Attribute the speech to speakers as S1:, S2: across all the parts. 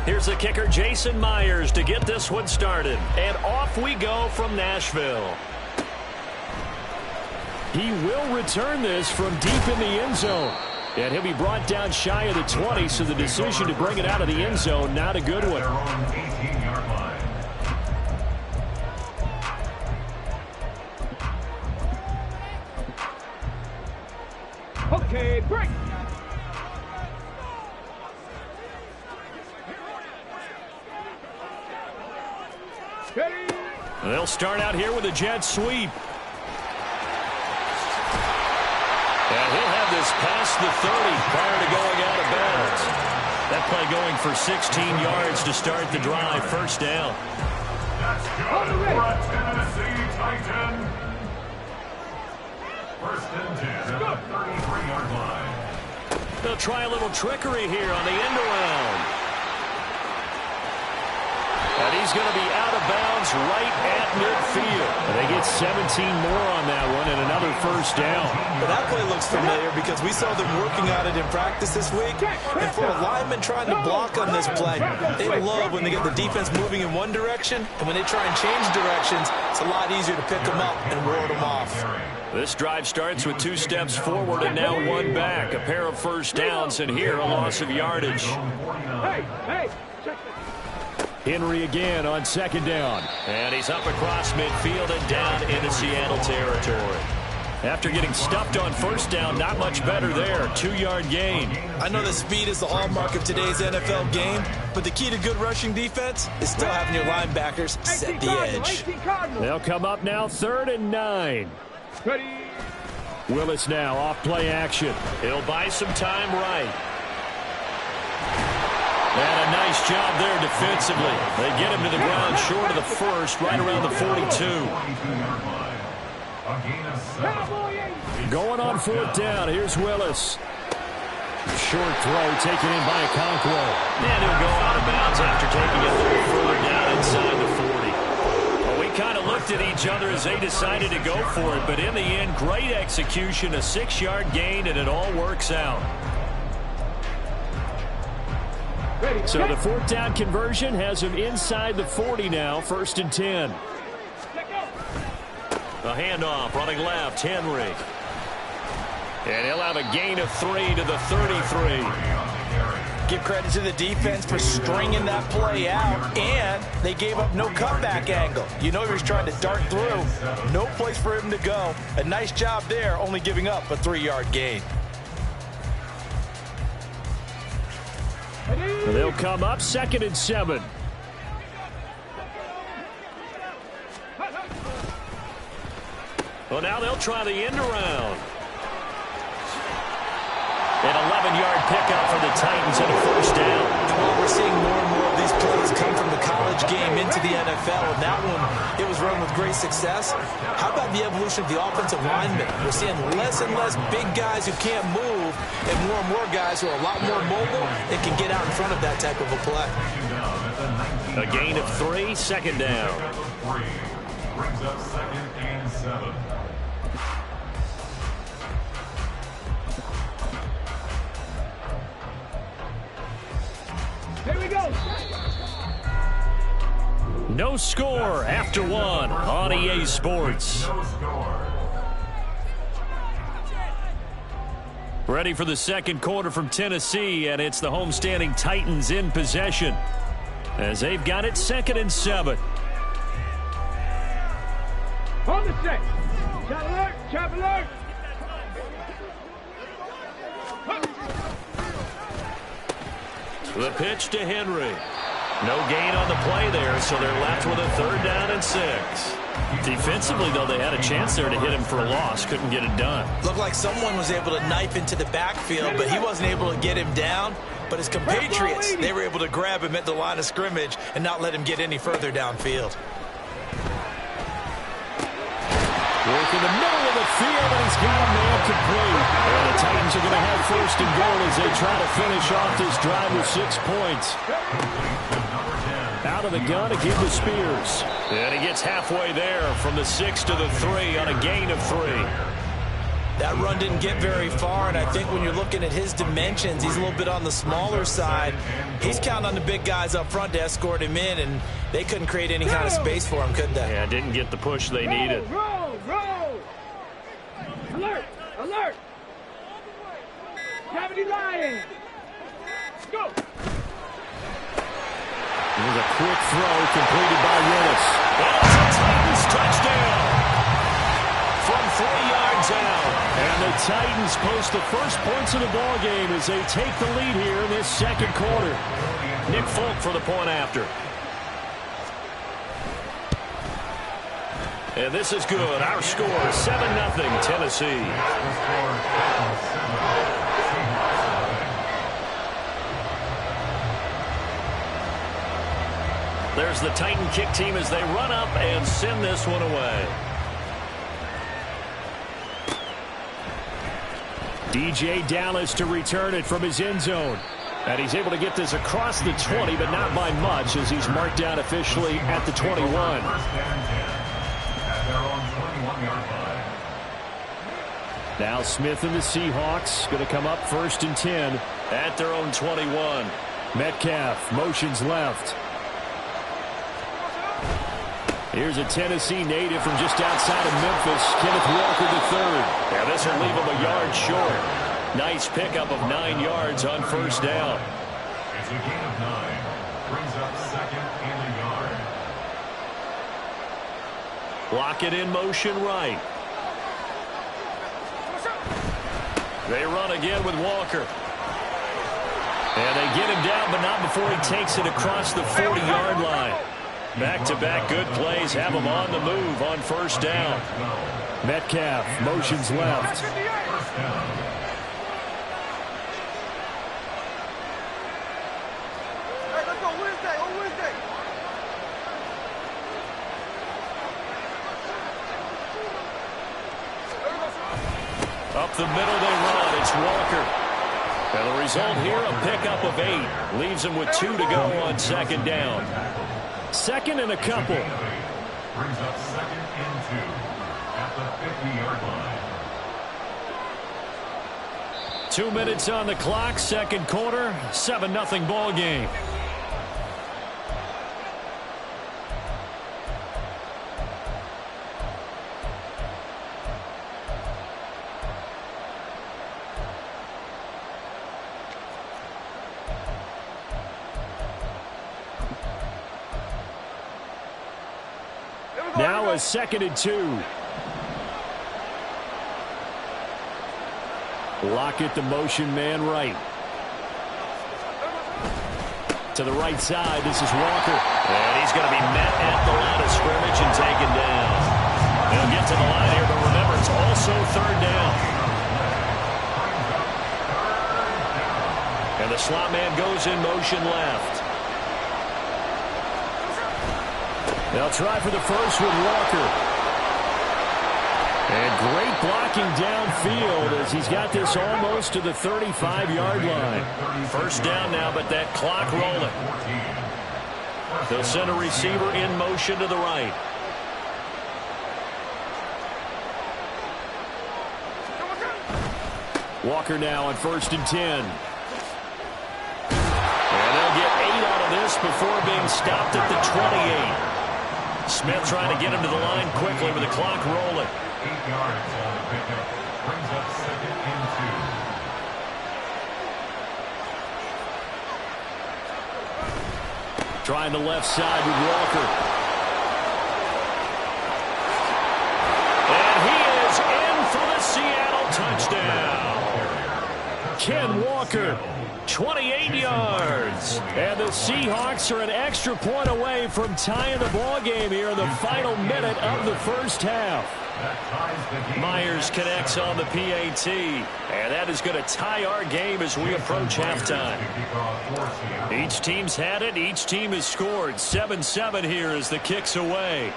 S1: Here's the kicker, Jason Myers, to get this one started. And off we go from Nashville.
S2: He will return this from deep in the end zone. And he'll be brought down shy of the 20, so the decision to bring it out of the end zone, not a good one.
S3: Okay, break.
S2: They'll start out here with a jet sweep.
S1: And he'll have this past the 30 prior to going out of bounds. That play going for 16 yards to start the drive. First down.
S4: That's good for a Tennessee Titan. First and 10 at the 33-yard line.
S1: They'll try a little trickery here on the end around. And he's going to be out of bounds right at midfield.
S2: And they get 17 more on that one and another first down.
S5: But that play looks familiar because we saw them working on it in practice this week. And for a lineman trying to block on this play, they love when they get the defense moving in one direction. And when they try and change directions, it's a lot easier to pick them up and ward them off.
S1: This drive starts with 2 steps forward and now 1 back. A pair of first downs, and here a loss of yardage.
S3: Hey, check this.
S2: Henry again on second down.
S1: And he's up across midfield and down into Seattle territory.
S2: After getting stuffed on first down, not much better there. 2-yard gain.
S5: I know that speed is the hallmark of today's NFL game, but the key to good rushing defense is still having your linebackers set the edge.
S2: They'll come up now 3rd and 9.
S3: Ready.
S2: Willis now off play action.
S1: He'll buy some time right. And a nice job there defensively. They get him to the ground short of the first, right around the 42.
S2: Going on 4th down. Here's Willis. Short throw taken in by Okonkwo.
S1: And he'll go out of bounds after taking it through further down inside the 40. Well, we kind of looked at each other as they decided to go for it, but in the end, great execution, a 6-yard gain, and it all works out.
S2: So the 4th down conversion has him inside the 40 now, 1st and 10.
S1: A handoff running left, Henry. And he'll have a gain of 3 to the 33.
S5: Give credit to the defense for stringing that play out, and they gave up no cutback angle. You know he was trying to dart through. No place for him to go. A nice job there, only giving up a 3-yard gain.
S2: They'll come up 2nd and 7.
S1: Well, now they'll try the end around. An 11-yard pickup for the Titans and a first down.
S5: Well, we're seeing more and more of these plays come from the college game into the NFL, and that one, it was run with great success. How about the evolution of the offensive linemen? We're seeing less and less big guys who can't move and more guys who are a lot more mobile and can get out in front of that type of a play.
S1: A gain of 3, 2nd down.
S4: Brings up 2nd and 7.
S3: Here we go.
S2: No score after 1 on EA Sports.
S4: No score.
S2: Ready for the second quarter from Tennessee, and it's the homestanding Titans in possession as they've got it 2nd and 7.
S3: On the set. Chop alert, chop alert.
S1: The pitch to Henry. No gain on the play there, so they're left with a 3rd down and 6.
S2: Defensively, though, they had a chance there to hit him for a loss. Couldn't get it done.
S5: Looked like someone was able to knife into the backfield, but he wasn't able to get him down. But his compatriots, they were able to grab him at the line of scrimmage and not let him get any further downfield.
S2: Work in the middle of the field, and he's got a man complete. And the Titans are going to have 1st and goal as they try to finish off this drive with 6 points. Out of the gun to give to Spears.
S1: And he gets halfway there from the 6 to the 3 on a gain of 3.
S5: That run didn't get very far, and I think when you're looking at his dimensions, he's a little bit on the smaller side. He's counting on the big guys up front to escort him in, and they couldn't create any kind of space for him, could they?
S1: Yeah, didn't get the push they needed.
S3: Roll! Alert! Alert! Cavity Lions! Go!
S2: Here's a quick throw completed by Willis.
S1: That's a Titans touchdown from 3 yards out.
S2: And the Titans post the first points of the ball game as they take the lead here in this second quarter.
S1: Nick Folk for the point after. And this is good. Our score, 7-0 Tennessee. There's the Titan kick team as they run up and send this one away.
S2: DJ Dallas to return it from his end zone. And he's able to get this across the 20, but not by much as he's marked down officially at the 21. Now Smith and the Seahawks going to come up 1st and 10.
S1: At their own 21.
S2: Metcalf motions left. Here's a Tennessee native from just outside of Memphis, Kenneth Walker III.
S1: Yeah, this will leave him a yard short. Nice pickup of 9 yards on first down.
S4: It's a gain of 9. Brings up 2nd and a yard.
S1: Block it in motion right. They run again with Walker. And they get him down, but not before he takes it across the 40-yard line. Back-to-back good plays have him on the move on first down.
S2: Metcalf motions left.
S1: Up the middle they run. It's Walker. And the result here, a pickup of 8. Leaves him with 2 to go on 2nd down.
S2: 2nd and a couple.
S4: Brings up 2nd and 2 at the 50-yard line.
S2: 2 minutes on the clock, second quarter, 7-0 ball game. Now a 2nd and 2. Lockett the motion man right. To the right side, this is Walker.
S1: And he's going to be met at the line of scrimmage and taken down. They'll get to the line here, but remember, it's also 3rd down. And the slot man goes in motion left.
S2: They'll try for the first with Walker. And great blocking downfield as he's got this almost to the 35-yard line.
S1: First down now, but that clock rolling. They'll send a receiver in motion to the right.
S2: Walker now on 1st and 10.
S1: And they'll get 8 out of this before being stopped at the 28. Smith trying to get him to the line quickly with the clock rolling.
S4: 8 yards on the pickup. Brings up 2nd and 2.
S2: Trying the left side with Walker.
S1: And he is in for the Seattle touchdown.
S2: Ken Walker, 28 yards. And the Seahawks are an extra point away from tying the ball game here in the final minute of the first half.
S1: Myers connects on the PAT. And that is going to tie our game as we approach halftime. Each team's had it. Each team has scored. 7-7 here as the kick's away.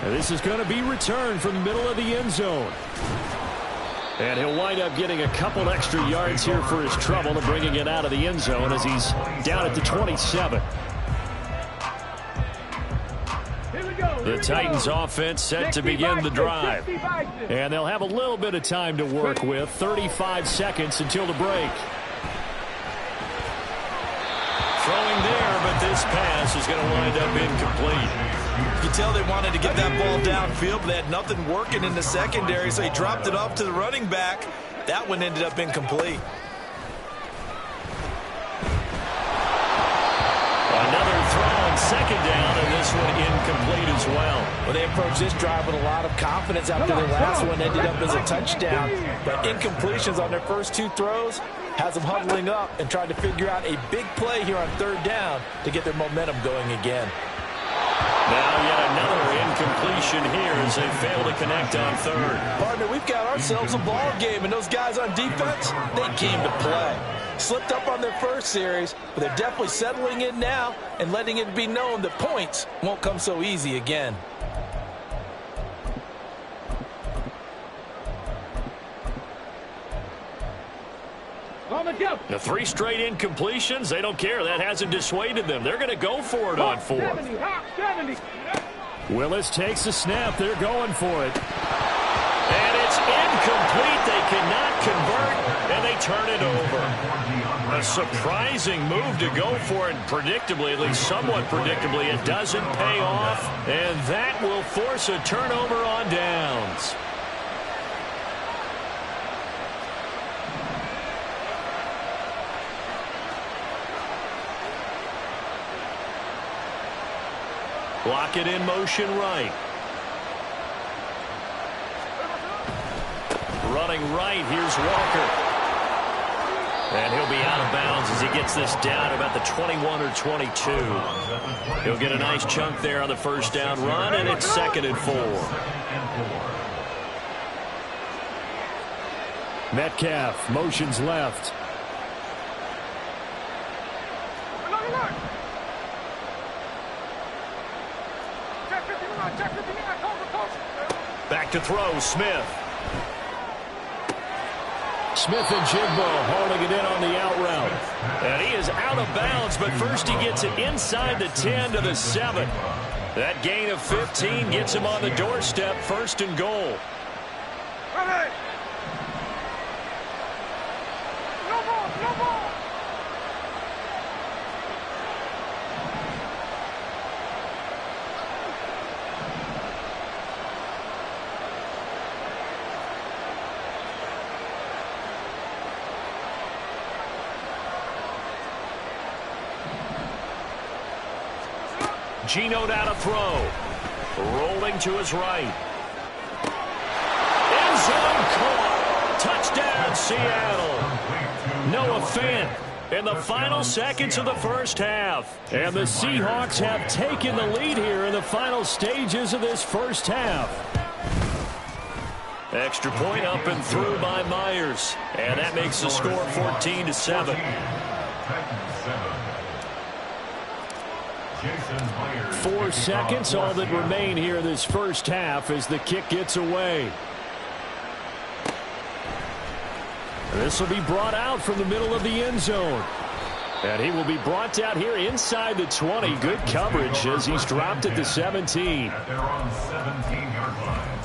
S2: And this is going to be returned from the middle of the end zone. And he'll wind up getting a couple extra yards here for his trouble to bringing it out of the end zone as he's down at the 27. The Titans offense set to begin the drive. And they'll have a little bit of time to work with. 35 seconds until the break. Throwing there, but this pass is going to wind up incomplete.
S5: You can tell they wanted to get that ball downfield, but they had nothing working in the secondary, so he dropped it off to the running back. That one ended up incomplete.
S2: Another throw on second down, and this one incomplete as well.
S5: Well, they approached this drive with a lot of confidence after their last one ended up as a touchdown. But incompletions on their first two throws has them huddling up and trying to figure out a big play here on third down to get their momentum going again.
S2: Now yet another incompletion here as they fail to connect on third.
S5: Partner, we've got ourselves a ball game, and those guys on defense, they came to play. Slipped up on their first series, but they're definitely settling in now and letting it be known that points won't come so easy again.
S2: The 3 straight incompletions, they don't care. That hasn't dissuaded them. They're going to go for it on fourth. Willis takes the snap. They're going for it. And it's incomplete. They cannot convert, and they turn it over. A surprising move to go for it. Predictably, at least somewhat predictably, it doesn't pay off, and that will force a turnover on downs. Block it in motion right. Running right, here's Walker. And he'll be out of bounds as he gets this down about the 21 or 22. He'll get a nice chunk there on the first down run, and it's 2nd and 4. Metcalf motions left. Back to throw, Smith. Smith and Jigbo holding it in on the out route. And he is out of bounds, but first he gets it inside the 10 to the 7. That gain of 15 gets him on the doorstep, 1st and goal. Geno down a throw. Rolling to his right. End zone caught. Touchdown, Seattle. Noah Fant in the final seconds of the first half. And the Seahawks have taken the lead here in the final stages of this first half. Extra point up and through by Myers. And that makes the score 14-7. 4 seconds, all that remain here this first half as the kick gets away. This will be brought out from the middle of the end zone. And he will be brought out here inside the 20. Good coverage as he's dropped at the 17.
S4: At their own 17-yard line.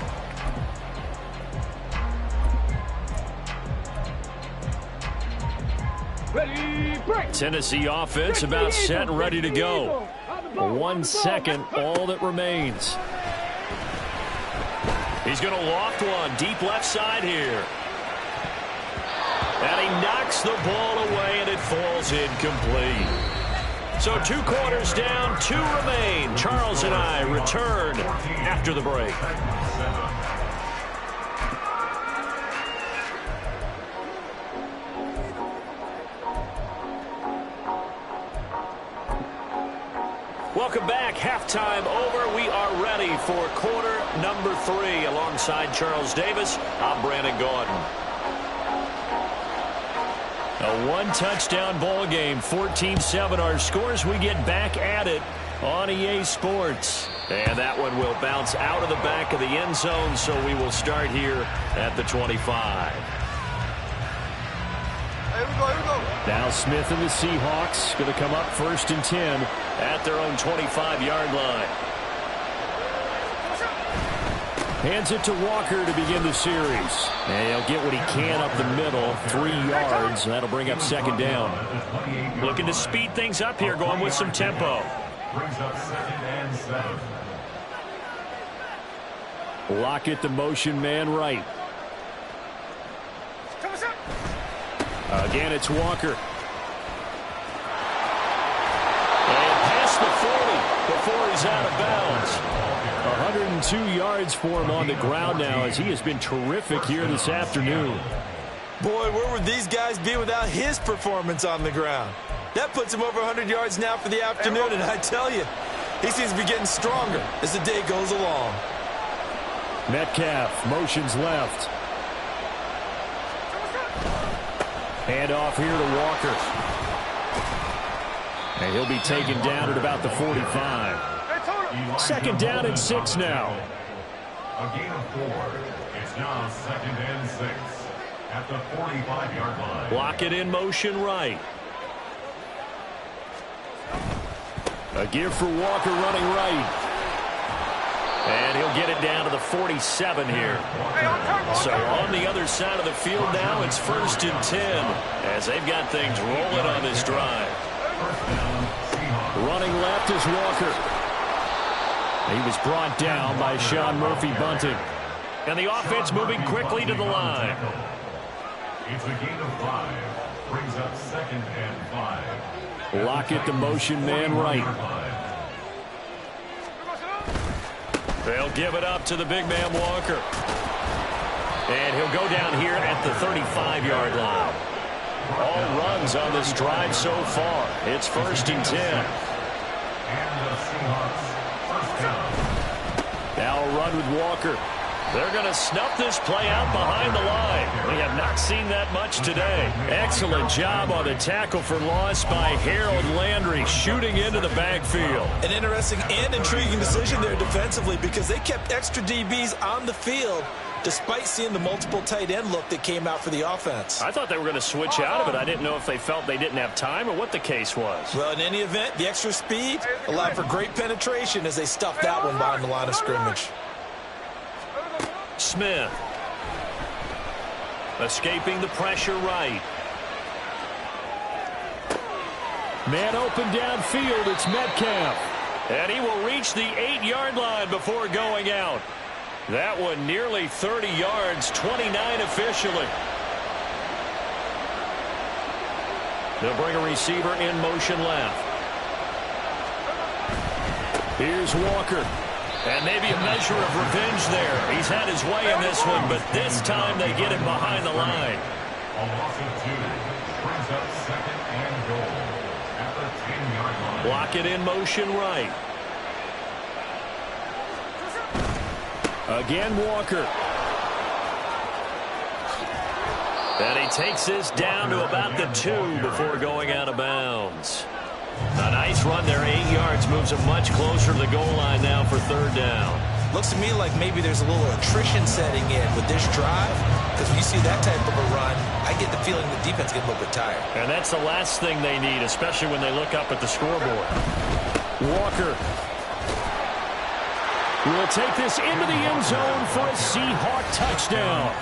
S3: Ready, break.
S2: Tennessee offense about set and ready to go. 1 second, all that remains. He's going to loft one deep left side here. And he knocks the ball away, and it falls incomplete. So 2 quarters down, 2 remain. Charles and I return after the break. Welcome back. Halftime over. We are ready for quarter number 3. Alongside Charles Davis, I'm Brandon Gaudin. A 1-touchdown ball game, 14-7 our scores. We get back at it on EA Sports. And that one will bounce out of the back of the end zone, so we will start here at the 25.
S6: Here we go.
S2: Now Smith and the Seahawks going to come up 1st and 10 at their own 25-yard line. Hands it to Walker to begin the series. And he'll get what he can up the middle, 3 yards. That'll bring up second down.
S1: Looking to speed things up here, going with some tempo.
S4: Brings up 2nd and 7.
S2: Lockett, the motion man right. Again, it's Walker. And past the 40 before he's out of bounds. 102 yards for him on the ground now as he has been terrific here this afternoon.
S5: Boy, where would these guys be without his performance on the ground? That puts him over 100 yards now for the afternoon, and I tell you, he seems to be getting stronger as the day goes along.
S2: Metcalf motions left. Hand off here to Walker. And he'll be taken down at about the 45. 2nd down and 6 now.
S4: A gain of 4. It's now 2nd and 6 at the 45-yard line.
S1: Lockett in motion right.
S2: A give for Walker running right.
S1: And he'll get it down to the 47 here. So on the other side of the field now, it's 1st and 10 as they've got things rolling on this drive.
S2: Running left is Walker. He was brought down by Sean Murphy-Bunting.
S1: And the offense moving quickly to the line.
S4: It's a gain of 5. Brings up 2nd and 5.
S2: Lockett, the motion man right.
S1: They'll give it up to the big man Walker. And he'll go down here at the 35-yard line. All runs on this drive so far. It's 1st and 10.
S4: And the Seahawks first down.
S2: Now a run with Walker.
S1: They're going to snuff this play out behind the line. We have not seen that much today. Excellent job on the tackle for loss by Harold Landry, shooting into the backfield.
S5: An interesting and intriguing decision there defensively because they kept extra DBs on the field despite seeing the multiple tight end look that came out for the offense.
S1: I thought they were going to switch out of it. I didn't know if they felt they didn't have time or what the case was.
S5: Well, in any event, the extra speed allowed for great penetration as they stuffed that one behind the line of scrimmage.
S1: Smith. Escaping the pressure right.
S2: Man open downfield, it's Metcalf.
S1: And he will reach the 8-yard line before going out. That one nearly 30 yards, 29 officially. They'll bring a receiver in motion left.
S2: Here's Walker.
S1: And maybe a measure of revenge there. He's had his way in this one, but this time they get him behind the line.
S4: A loss of 2. Brings up 2nd and goal at the 10-yard line.
S1: Lockett in motion right.
S2: Again, Walker.
S1: And he takes this down to about the 2 before going out of bounds. A nice run there, 8 yards, moves him much closer to the goal line now for 3rd down.
S5: Looks to me like maybe there's a little attrition setting in with this drive because when you see that type of a run, I get the feeling the defense gets a little bit tired.
S1: And that's the last thing they need, especially when they look up at the scoreboard.
S2: Walker will take this into the end zone for a Seahawk touchdown.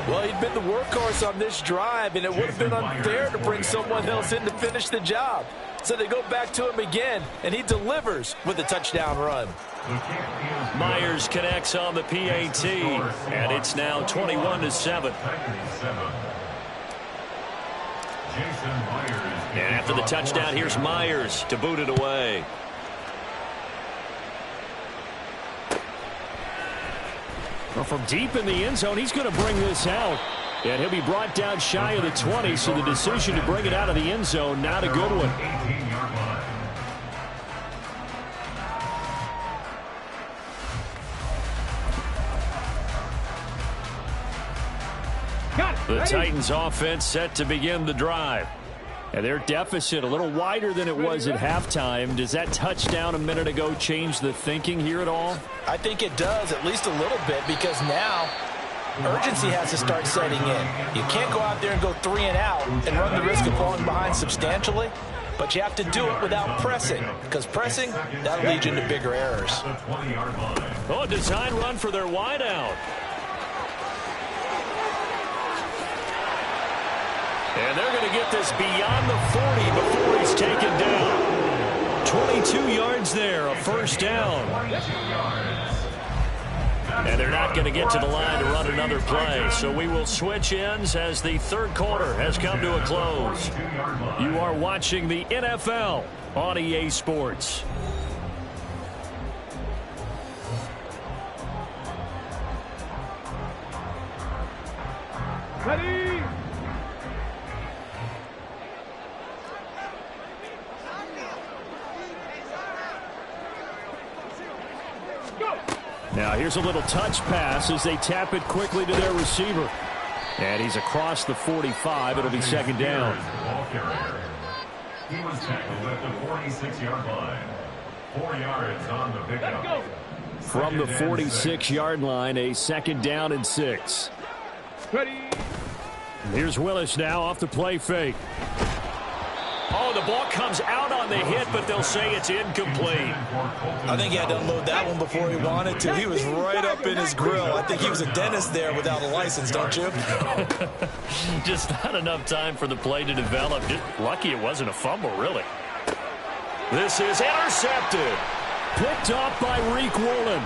S5: Well, he'd been the workhorse on this drive, and it would have been unfair to bring someone else in to finish the job. So they go back to him again, and he delivers with a touchdown run.
S1: Myers connects on the PAT, and it's now 21-7. And after the touchdown, here's Myers to boot it away.
S2: Well, from deep in the end zone, he's going to bring this out. And he'll be brought down shy of the 20, so the decision to bring it out of the end zone, not a good one. The Titans offense set to begin the drive. And their deficit a little wider than it was at halftime. Does that touchdown a minute ago change the thinking here at all?
S5: I think it does, at least a little bit, because now urgency has to start setting in. You can't go out there and go 3 and out and run the risk of falling behind substantially. but you have to do it without pressing, because pressing, that'll lead you into bigger errors.
S1: Oh, a design run for their wideout. And they're going to get this beyond the 40 before he's taken down. 22 yards there, a first down. And they're not going to get to the line to run another play. So we will switch ends as the third quarter has come to a close. You are watching the NFL on EA Sports.
S3: Ready?
S2: Now here's a little touch pass as they tap it quickly to their receiver. And he's across the 45. It'll be second down.
S4: He was tackled at the 46-yard line. 4 yards on the pickup.
S2: From the 46-yard line, a second down and 6.
S3: Ready?
S2: Here's Willis now off the play fake.
S1: Oh, the ball comes out on the hit, but they'll say it's incomplete.
S5: I think he had to unload that one before he wanted to. He was right up in his grill. I think he was a dentist there without a license, don't you?
S1: Just not enough time for the play to develop. Just lucky it wasn't a fumble, really. This is intercepted.
S2: Picked off by Reek Woolen.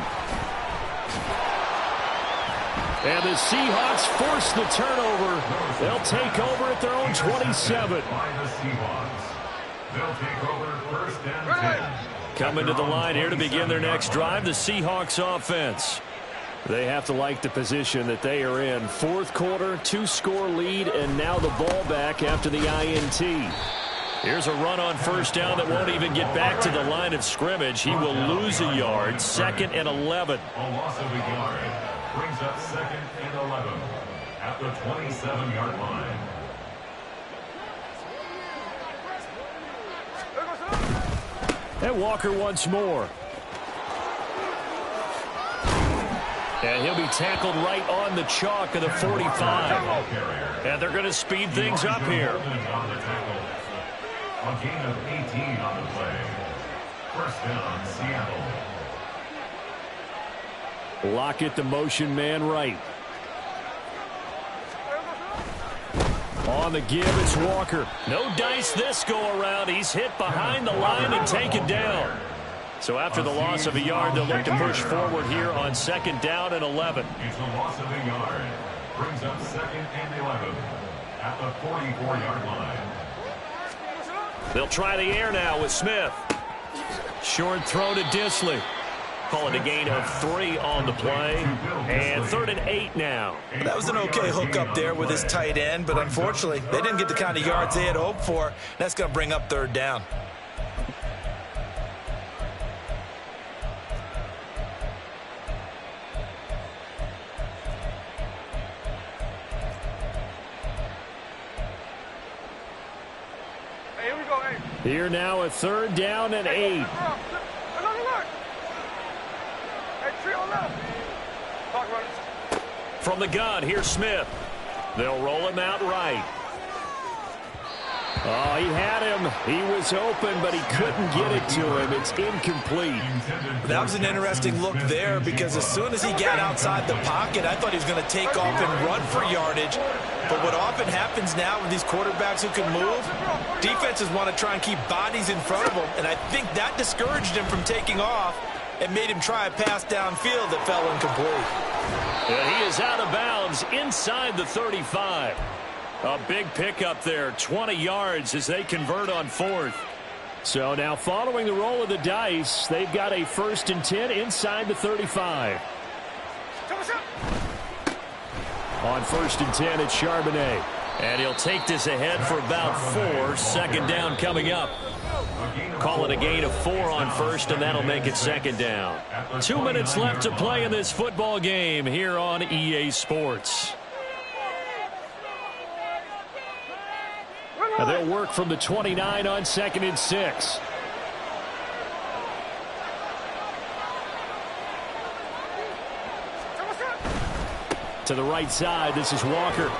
S2: And the Seahawks force the turnover. They'll take over at their own 27.
S4: They'll take over first and 10.
S1: Coming to the line here to begin their next drive, the Seahawks offense.
S2: They have to like the position that they are in. Fourth quarter, 2-score lead, and now the ball back after the INT.
S1: Here's a run on first down that won't even get back to the line of scrimmage. He will lose a yard. 2nd and 11.
S4: A loss of a yard brings up 2nd and 11 at the 27-yard line.
S2: And Walker once more.
S1: And he'll be tackled right on the chalk of the 45. And they're going to speed things up here.
S4: A gain of 18 on the play. First down, Seattle.
S2: Lockett, the motion man right. On the give, it's Walker.
S1: No dice this go around. He's hit behind the line and taken down. So after the loss of a yard, they'll look to push forward here on 2nd down and 11.
S4: It's a loss of a yard. Brings up 2nd and 11 at the 44-yard line.
S1: They'll try the air now with Smith. Short throw to Disley. Call it a gain of 3 on the play. And 3rd and 8 now.
S5: That was an okay hook up there with his tight end, but unfortunately, they didn't get the kind of yards they had hoped for. That's going to bring up 3rd down.
S3: Here we go, hey.
S2: Here now a 3rd down and 8.
S3: Another look. Hey, tree on left. Talk about it.
S1: From the gun, here's Smith. They'll roll him out right.
S2: Oh, he had him. He was open, but he couldn't get it to him. It's incomplete.
S5: That was an interesting look there because as soon as he got outside the pocket, I thought he was going to take off and run for yardage. But what often happens now with these quarterbacks who can move, defenses want to try and keep bodies in front of them, and I think that discouraged him from taking off and made him try a pass downfield that fell incomplete.
S1: And he is out of bounds inside the 35. A big pickup there, 20 yards as they convert on 4th.
S2: So now following the roll of the dice, they've got a 1st and 10 inside the 35. On 1st and 10, it's Charbonnet.
S1: And he'll take this ahead for about 4. 2nd down coming up. Call it a gain of 4 on 1st, and that'll make it 2nd down. 2 minutes left to play in this football game here on EA Sports.
S2: And they'll work from the 29 on 2nd and 6. To the right side, this is Walker.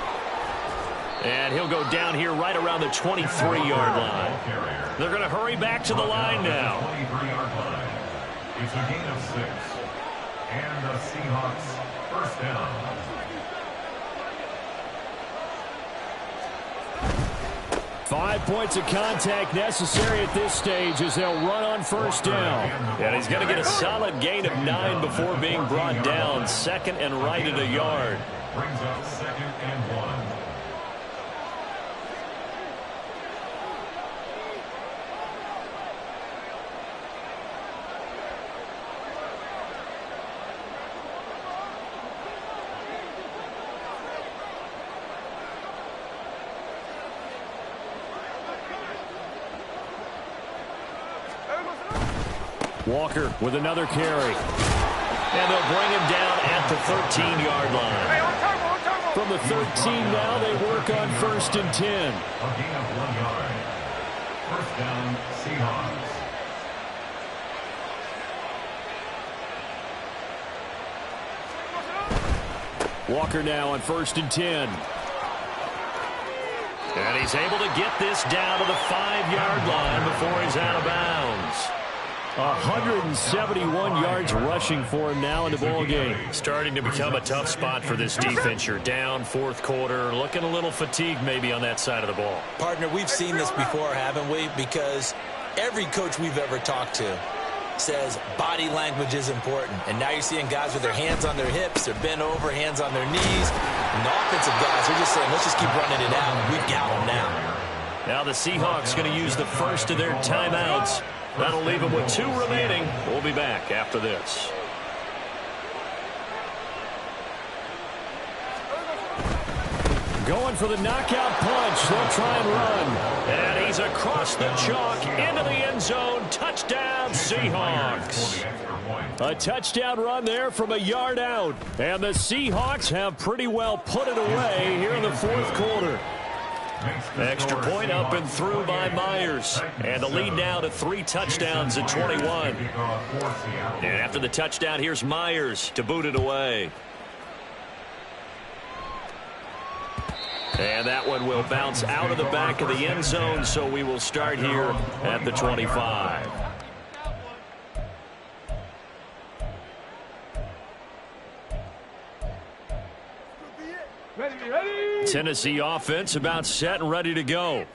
S2: And he'll go down here right around the 23-yard line. They're going to hurry back to the line now.
S4: 23-yard line. It's a gain of 6. And the Seahawks first down.
S2: Five points of contact necessary at this stage as they'll run on first down. And he's going to get a solid gain of 9 before being brought down. Second and right at a yard.
S4: Brings up 2nd and 1.
S2: Walker with another carry. And they'll bring him down at the 13-yard line. From the 13 now, they work on first and 10.
S4: A gain of 1 yard. First down, Seahawks.
S2: Walker now on first and 10. And he's able to get this down to the 5-yard line before he's out of bounds. 171 yards rushing for him now in the ball game.
S1: Starting to become a tough spot for this defense. You're down fourth quarter, looking a little fatigued maybe on that side of the ball.
S5: Partner, we've seen this before, haven't we? Because every coach we've ever talked to says body language is important. And now you're seeing guys with their hands on their hips, they're bent over, hands on their knees. And the offensive guys are just saying, let's just keep running it out. We've got them now.
S1: Now the Seahawks going to use the first of their timeouts. That'll leave them with 2 remaining. We'll be back after this.
S2: Going for the knockout punch. They'll try and run.
S1: And he's across the chalk into the end zone. Touchdown, Seahawks.
S2: A touchdown run there from a yard out. And the Seahawks have pretty well put it away here in the fourth quarter.
S1: Extra point up and through by Myers. And the lead now to 3 touchdowns at 21. And after the touchdown, here's Myers to boot it away. And that one will bounce out of the back of the end zone, so we will start here at the 25. Tennessee offense about set and ready to go.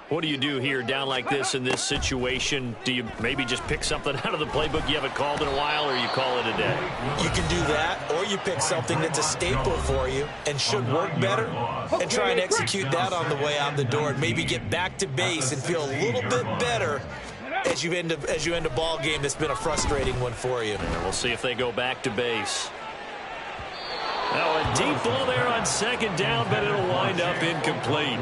S1: What do you do here down like this in this situation? Do you maybe just pick something out of the playbook you haven't called in a while, or you call it a day?
S5: You can do that, or you pick something that's a staple for you and should work better and try and execute that on the way out the door and maybe get back to base and feel a little bit better as you end a ball game that's been a frustrating one for you.
S1: And we'll see if they go back to base. Now a deep ball there on second down, but it'll wind up incomplete.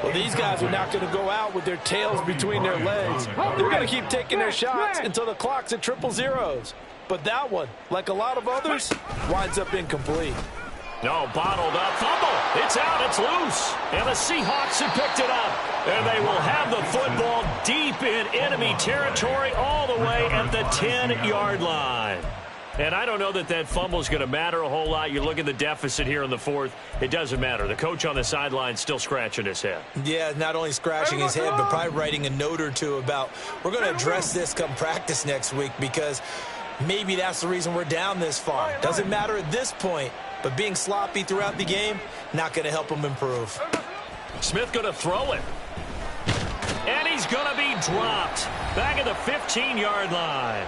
S6: Well, these guys are not going to go out with their tails between their legs. They're going to keep taking their shots until the clock's at 000. But that one, like a lot of others, winds up incomplete.
S1: No, bottled up. Fumble. It's out. It's loose. And the Seahawks have picked it up. And they will have the football deep in enemy territory all the way at the 10-yard line. And I don't know that that fumble is going to matter a whole lot. You look at the deficit here in the fourth. It doesn't matter. The coach on the sideline still scratching his head.
S5: Yeah, not only scratching his head, but probably writing a note or two about, we're going to address this come practice next week because maybe that's the reason we're down this far. Doesn't matter at this point, but being sloppy throughout the game, not going to help him improve.
S1: Smith going to throw it. And he's going to be dropped back at the 15-yard line.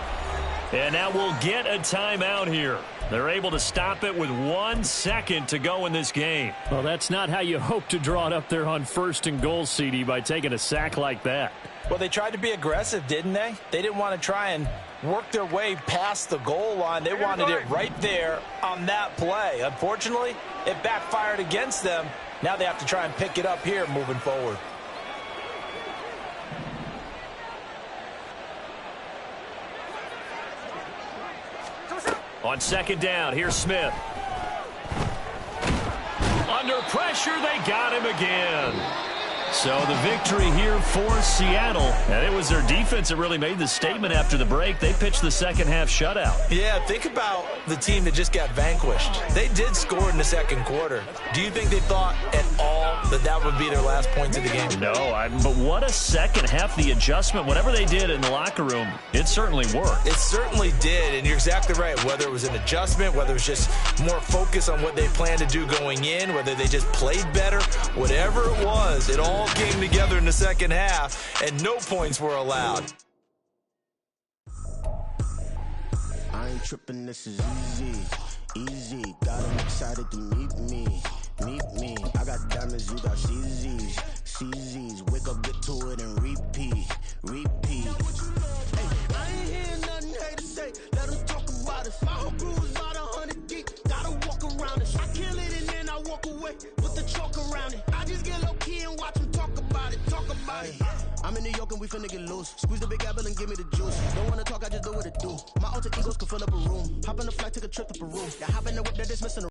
S1: And now we'll get a timeout here. They're able to stop it with 1 second to go in this game.
S2: Well, that's not how you hope to draw it up there on first and goal, CD, by taking a sack like that.
S6: Well, they tried to be aggressive, didn't they? They didn't want to try and work their way past the goal line. They wanted it right there on that play. Unfortunately, it backfired against them. Now they have to try and pick it up here moving forward.
S1: On second down, here's Smith. Under pressure, they got him again. So the victory here for Seattle. And it was their defense that really made the statement after the break. They pitched the second half shutout.
S6: Yeah, think about the team that just got vanquished. They did score in the second quarter. Do you think they thought at all that that would be their last points of the game?
S1: No, but what a second half. The adjustment, whatever they did in the locker room, it certainly worked.
S6: It certainly did, and you're exactly right. Whether it was an adjustment, whether it was just more focus on what they planned to do going in, whether they just played better, whatever it was, it all came together in the second half, and no points were allowed.
S7: I ain't tripping, this is easy, easy. Got 'em excited to meet me. I got diamonds, you got CZs. Wake up, get to it, and repeat. Hey, I ain't hearing nothing haters say. Let them talk about us. My whole crew is about 100 deep. Gotta walk around it. I kill it and then I walk away with the chalk around it. I just get low key and watch them talk about it. I'm in New York and we finna get loose. Squeeze the big apple and give me the juice. Don't wanna talk, I just do what it do. My alter egos can fill up a room. Hop on a flight, take a trip to Peru. Yeah, hop in the whip, they're dismissing